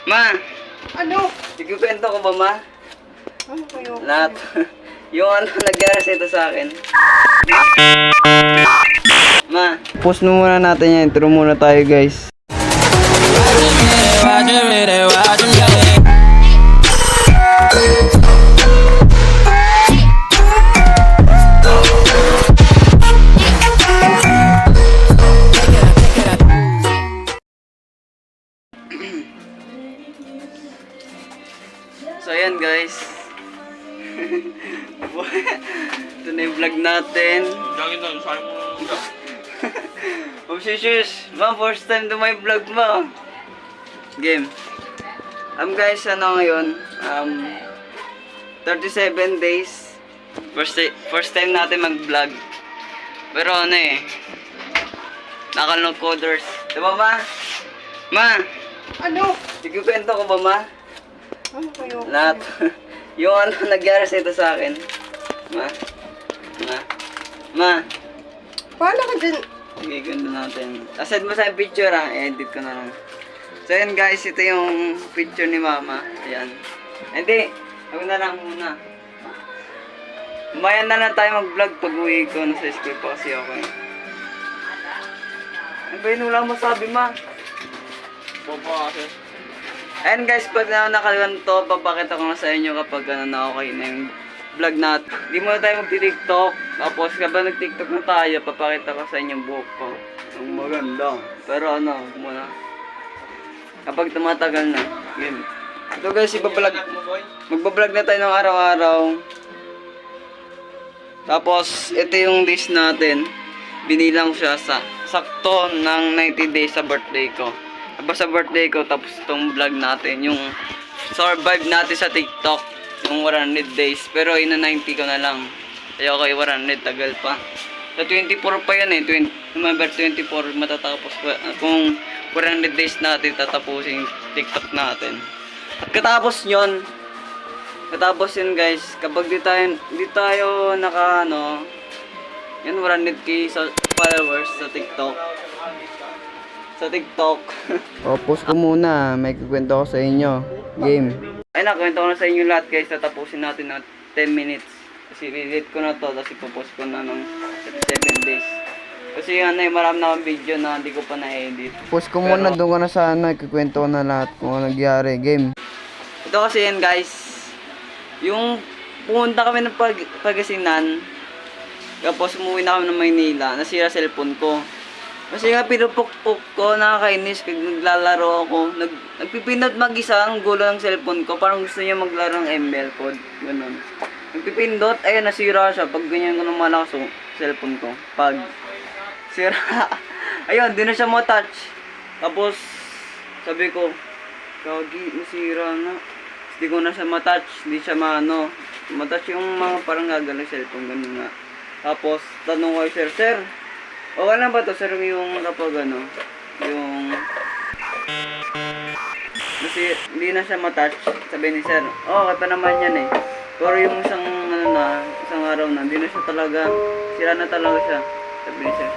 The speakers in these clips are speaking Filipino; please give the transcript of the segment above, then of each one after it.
Ma! Ano? Ikukwento ko ba, ma? Ano kayo? Lahat. Yung ano, nag-reseta sa akin. Ma, post mo muna natin yan. Intro muna tayo, guys. So ayan guys. Ito na yung vlog natin. Oh shush, ma, first time to my vlog mo. Game. Guys, ano ngayon? 37 days. First time natin mag-vlog. Pero ano eh, nakalong coders. Diba ma? Ma! Ano? Ikukwento ko ba, ma? Ano kayo? Lahat. Yung ano, nag-reseta sa akin. Ma. Paano ka dyan? Sige, ganda natin. Aside mo sa picture ha, edit ko na lang. So ayan guys, ito yung picture ni mama. Ayan. Hindi, ako na lang muna. Umayan na lang tayo mag-vlog pag uwi ko. Nasa school pa kasi ako eh. Ano ba yun? Wala mo sabi, ma? Ayan guys, pag nakaliwan to, papakita ko na sa inyo kapag na okay na yung vlog natin. Hindi muna tayo magti-tiktok. Tapos kapag nag-tiktok na tayo, papakita ko sa inyo yung buhok ko. Ang maganda. Pero ano, muna. Kapag tumatagal na. Yun. Ito guys, magbablog na tayo ng araw-araw. Tapos, ito yung list natin. Binilang siya sa sakto ng 90 days sa birthday ko. Tapos sa birthday ko, tapos itong vlog natin, yung survive natin sa TikTok, yung 100 days. Pero ina-90 ko na lang. Kaya okay, 100, tagal pa. Sa 24 pa yan eh, November 24 matatapos pa. Kung 100 days natin, tatapusin yung TikTok natin. At katapos yun guys, kapag di tayo naka ano, yan 100k sa followers sa TikTok. Post ko muna, may kukwento ko sa inyo. Game. Ay nakwento ko na sa inyo lahat guys, tatapusin natin na 10 minutes. Kasi relate ko na to, tapos ipopost ko na ng 7 days. Kasi ano eh, marami na akong video na hindi ko pa na-edit. Post ko muna, doon ko na sa ano, ikukwento ko na lahat kung ano nangyari. Game. Ito kasi yan guys, yung pumunta kami ng Pagasinan, tapos umuwi na kami ng Maynila, nasira cellphone ko. Kasi nga pinupukpuk ko, nakakainis pag naglalaro ako. Nagpipindot mag-isa ang gulo ng cellphone ko. Parang gusto niya maglaro ng ML code. Ganun. Nagpipindot, ayun nasira siya. Pag ganyan ko ng malakas yung cellphone ko. Pag sira, ayun, di na siya mo-touch. Tapos, sabi ko, kagi, nasira na. Di ko na siya ma-touch. Di siya ma-touch yung mga parang gagaling cellphone. Ganun nga. Tapos, tanong ko, sir, okay lang ba to sir yung kapag ano, yung kasi hindi na siya matouch, sabi ni sir, okay pa naman yan eh. Pero yung isang araw na, hindi na siya talaga, sira na talaga siya. Sabi ni sir,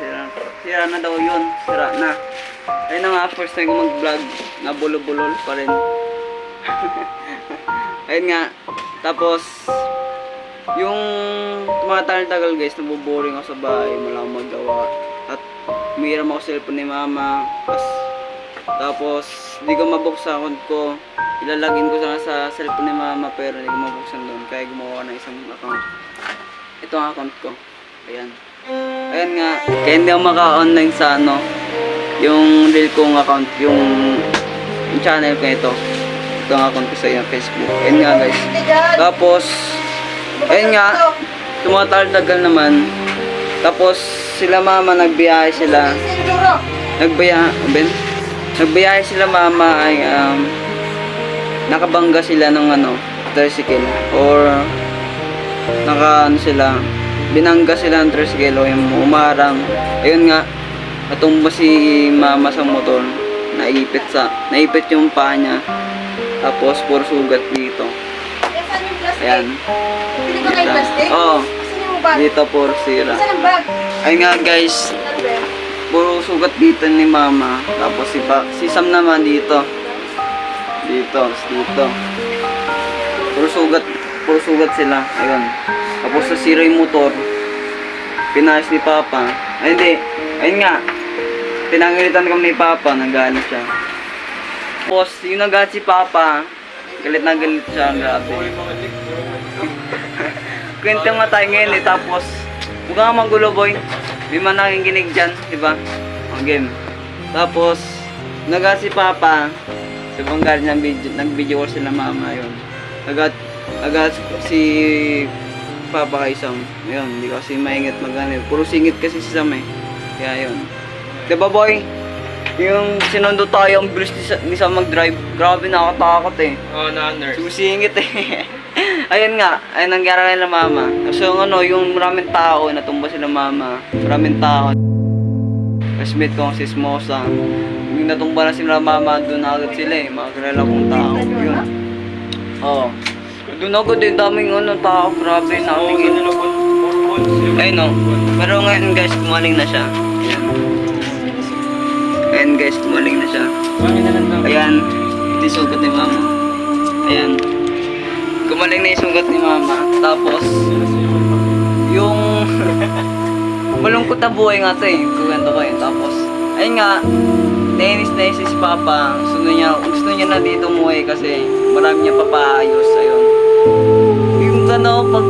sira na daw yun, sira na. Ayun na nga, first time ko mag-vlog, nabulol-bulol pa rin. Ayun nga, tapos yung tumatagal-tagal guys, nabuboring ako sa bahay, wala akong magawa. At umiram ako sa cellphone ni mama. Tapos hindi ko mabuksan account ko. Ilalagin ko sana sa cellphone ni mama pero hindi ko mabuksan doon. Kaya gumawa ng isang account. Ito ang account ko. Ayan. Ayan nga. Kaya hindi ako maka-online sa ano, yung real kong account, yung channel ko ito. Ito ang account ko sa Facebook. Ayan nga guys. Tapos ayun nga, tumatagal naman. Tapos sila mama nagbiyahe sila. Nagbiyahe sila mama ay nakabangga sila ng ano, tricycle or binangga sila ng tricycle o yung umarang. Ayun nga, natumba si mama sa motor. Naipit yung paa niya. Tapos puro sugat dito. Ayan. Pili ka kayo plastic? Oo. Saan yung bag? Dito puro sira. Saan ang bag? Ayun nga guys, puro sugat dito ni mama. Tapos si Sam naman dito. Dito, dito. Puro sugat sila. Ayun. Tapos nasira yung motor. Pinayos ni Papa. Ay, hindi. Ayun nga. Pinangilitan kami ni Papa. Nagalit siya. Tapos, yung nagalit si Papa, galit na galit siya. Grabe. Kwento nga tayo ngayon eh. Tapos, huwag ka nga magulo, boy. Di man nakikinig dyan, diba? Ang game. Tapos, nagalit si Papa. Sa banggal niya, nag-video call sila mama. Ayun. Agad si Papa kay Sam. Ayun, hindi kasi maingat mag-ano. Puro singit kasi si Sam eh. Kaya yun. Diba boy? Yung sinundo tayo, ang bilis ni Sam mag-drive. Grabe, nakakatakot eh. Oo, na-nurse. Susingit eh. Ayun nga, ayun nangyari kay mama. So yung ano, yung maraming tao, natumba sila mama. Maraming tao. Kasmate ko ang sismosa. Yung natumba na sila mama, doon agad sila eh. Mga kilala kong tao. Yun. Oo. Doon ako din, daming ano, tao. Grabe, nakatingin. Ayun no. Pero ngayon guys, gumaling na siya. Ayan. Ayan guys, gumaling na siya. Ayan. Ito yung sugat ni mama. Ayan. Gumaling na yung sugat ni mama. Tapos, yung malungkot na buhay nga ito eh. Kuwento ko yun. Tapos, ayun nga, nainis si Papa. Gusto niya na dito umuwi kasi marami niya papaayos. Ayun. Yung ano, pag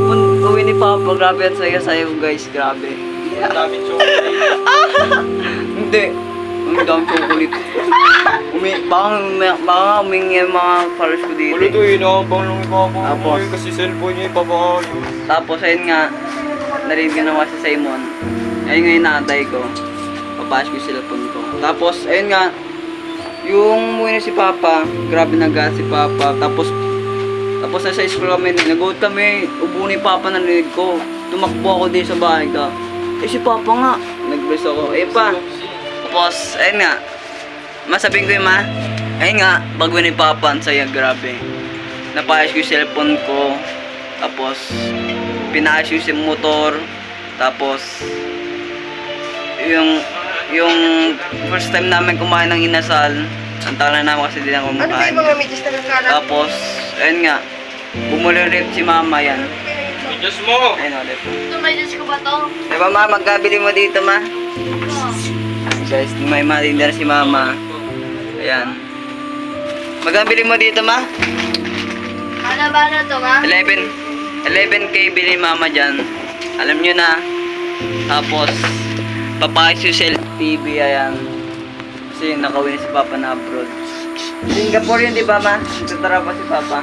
uwi ni Papa, grabe at saya-sayo guys. Grabe. Ang daming chocolate. Hindi. Ang dami chocolate. Baka umingi yung mga followers ko dito. Wala to, inabang lang ipapakamoy Tapos, kasi cellphone niya ipapakamoy. Tapos ayun nga, narinig ko naman si Simon. Ayun nga yung naantay ko. Papash ko yung cellphone ko. Tapos ayun nga, yung umuwi na si Papa, grabe nagat si Papa. Tapos nasa school kami, nag-out kami, ubo ni Papa narinig ko. Tumakbo ako din sa bahay ka. Eh si Papa nga, nag-bless ako. Eh pa. Tapos ayun nga, masabihin ko yung ayun nga, bago ni Papa, ang saya, grabe. Napayos ko yung cellphone ko. Tapos, pinayos ko yung motor. Tapos, yung first time namin kumain ng inasal, ang tagal na namin kasi din ako Ano ba kumakain. yung mga medyas na nagkalat? Tapos, ayun nga, bumuli ulit si mama yan. Diyos mo! Ayun ulit. Ito, may Diyos ko ba to? Diba ma, magkabili mo dito ma? Ito. Guys, may matindar si mama. Ayan. Magkabili mo dito ma? Ano ba na to, ma? 11K bili mama dyan. Alam nyo na. Tapos, papayos yung cell TV, ayan. Kasi nakawin si Papa na abroad. Singapore yun, di ba ma? Nagtatrabaho si Papa.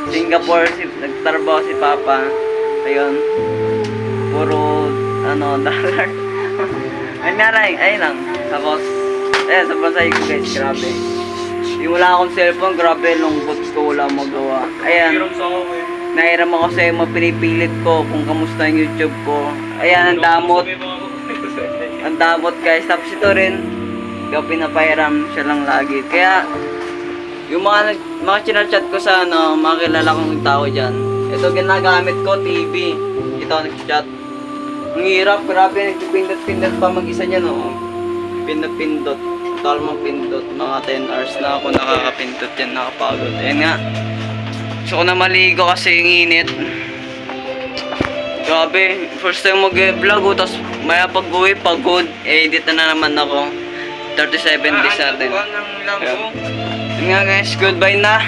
Singapore, nagtatrabaho si Papa. Ayun. Puro, dollar. Ayun nga lang, ayun lang. Tapos, ayan, sa bansay ko guys, grabe. Yung wala akong cellphone, grabe, lungkot ko, wala magawa. Ayan. Hiram sa ako eh. Nahiram ako sa mga pinipilit ko kung kamusta yung YouTube ko. Ayan, ang damot. Ang damot guys. Tapos ito rin, yung pinapahiram siya lang lagi. Kaya, yung mga chinachat ko sa mga kilala kong tao dyan. Ito ginagamit ko, TV. Ito nag-chat. Ang hirap, grabe, nagpipindot-pindot pa mag-isa dyan, oh. Pindot-pindot. Total mga pindot. Mga 10 hours na ako nakakapindot yan, nakapagod. Ayan nga. Gusto ko na maligo kasi yung init. Grabe, first time mag-vlog, tapos maya pag-uwi, pagod. Edit na naman ako. 37 days natin. Yun nga guys, goodbye na.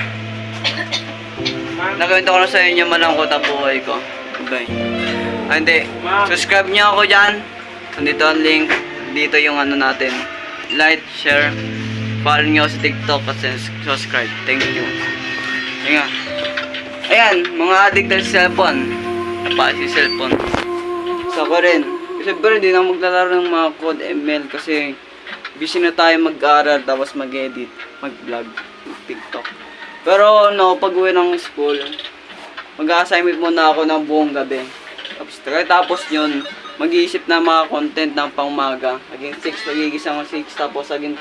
Nakawento ko na sa inyo malangkot ang buhay ko. Goodbye. Ah, hindi. Subscribe nyo ako dyan. Nandito ang link. Dito yung natin. Like, share. Follow nyo sa TikTok at subscribe. Thank you. Yun nga. Ayan, mga addict sa cellphone. Napayos yung cellphone. So ako rin. Siyempre hindi na maglalaro ng mga code ML kasi busy na tayo mag-aral tapos mag-edit, mag-vlog, mag-TikTok. Pero pag uwi ng school, mag-assignment muna ako ng buong gabi. Tapos yun, mag-iisip na mga content ng pangmaga. Aging 6, magigising ako 6, tapos aging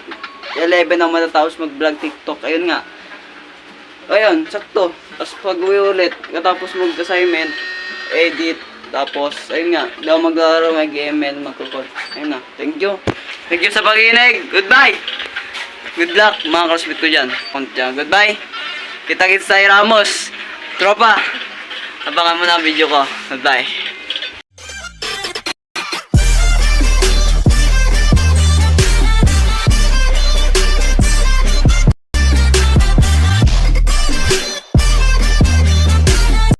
11 ang matatapos mag-vlog TikTok. Ayun nga. Ayun, sakto. Tapos pag-uwi ulit, katapos mag-assignment, edit, tapos, ayun nga, daw maglalaro, mag-ML, magkukod. Ayun na, thank you. Thank you sa pakinig. Goodbye! Good luck, mga crossfit ko dyan. Goodbye. Kita-kits tayo, Ramos. Tropa. Abangan mo na ang video ko. Goodbye.